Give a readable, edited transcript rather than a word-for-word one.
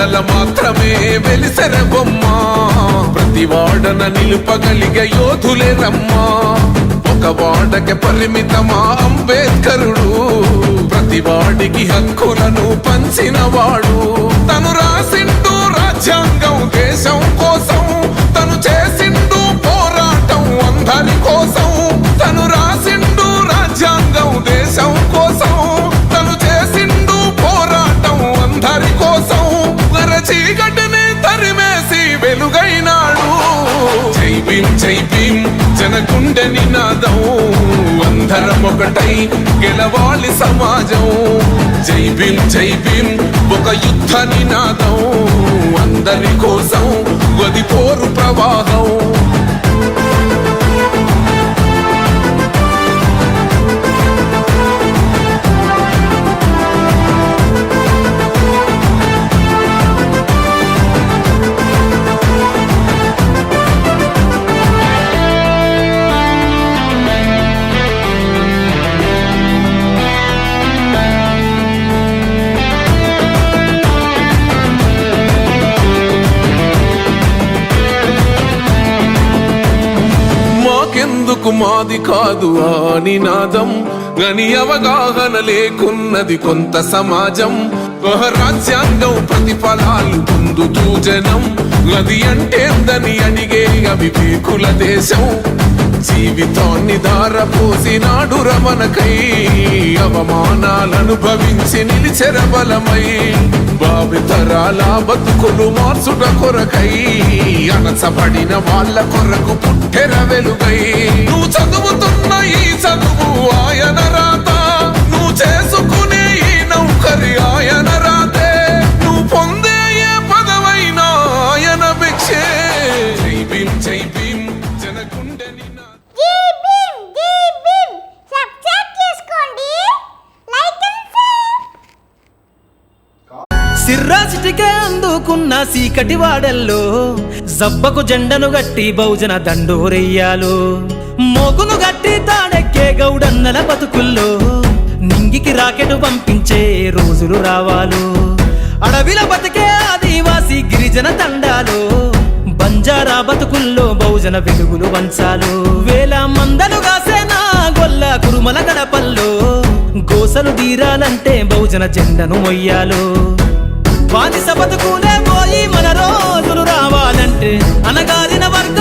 మెడల మాత్రమే వెలిసెర బొమ్మ ప్రతి వాడన నిలుపగలిగే యోధులే రమ్మా ఒక వాడకి పరిమితమా అంబేద్కరుడు ప్రతి వాడికి హక్కులను పంచిన వాడు తను రాసిండు రాజ్యాంగం దేశం కోసం తను చేసిండు పోరాటం అందరి కోసం తను రాసిండు రాజ్యాంగం దేశం కోసం తను చేసిండు పోరాటం అందరి కోసం చీకటిని తరిమేసి వెలుగైనాడు జై భీం జనగుండె నినాదం అందరం ఒకటై గెలవాలి సమాజం జై భీం ఒక యుద్ధ నినాదం అందరి కోసం గది పోరు ప్రవాహం మాది కాదు ఆ నినాదం గని అవగాహన లేకున్నది కొంత సమాజం రాజ్యాంగం ప్రతిఫలాలు పొందుతూ జనం అది అంటేందని అడిగే అవివేకుల దేశం జీవితాన్ని ధారపోసినాడు రమణకై అవమానాలను భవించి నిలిచెర బలమై భావితరాల బతుకులు మార్చుట కొరకై అణచబడిన వాళ్ళ కొరకు పుట్టెర వెలుగై నువ్వు చదువుతున్న ఈ చదువు ఆయన రాత నువ్వు చేసుకునే ఈ నౌకరి ఆయన రాతే నువ్వు పొందే ఏ పదవైనా ఆయన భిక్షే జై భీం జనగుండె సిర్రాసిటికే అందుకున్న సీకటి వాడల్లో జబ్బకు జెండను గట్టి బహుజన దండోరెయ్యాలు మోగును గట్టి తాడెక్కే గౌడన్నల బతుకుల్లో నింగికి రాకెట్ పంపించే రోజులు రావాలు అడవిల బతికే ఆదివాసి గిరిజన తండాలు బంజారా బతుకుల్లో బహుజన వెలుగులు వంచాలు వేల మందలు కాసేనా గొల్ల కురుమల గడపల్లో గోసలు తీరాలంటే బహుజన జెండను మొయ్యాలు బానిస బతుకులే పోయి మన రోజులు రావాలంటే అనగారిన వర్గ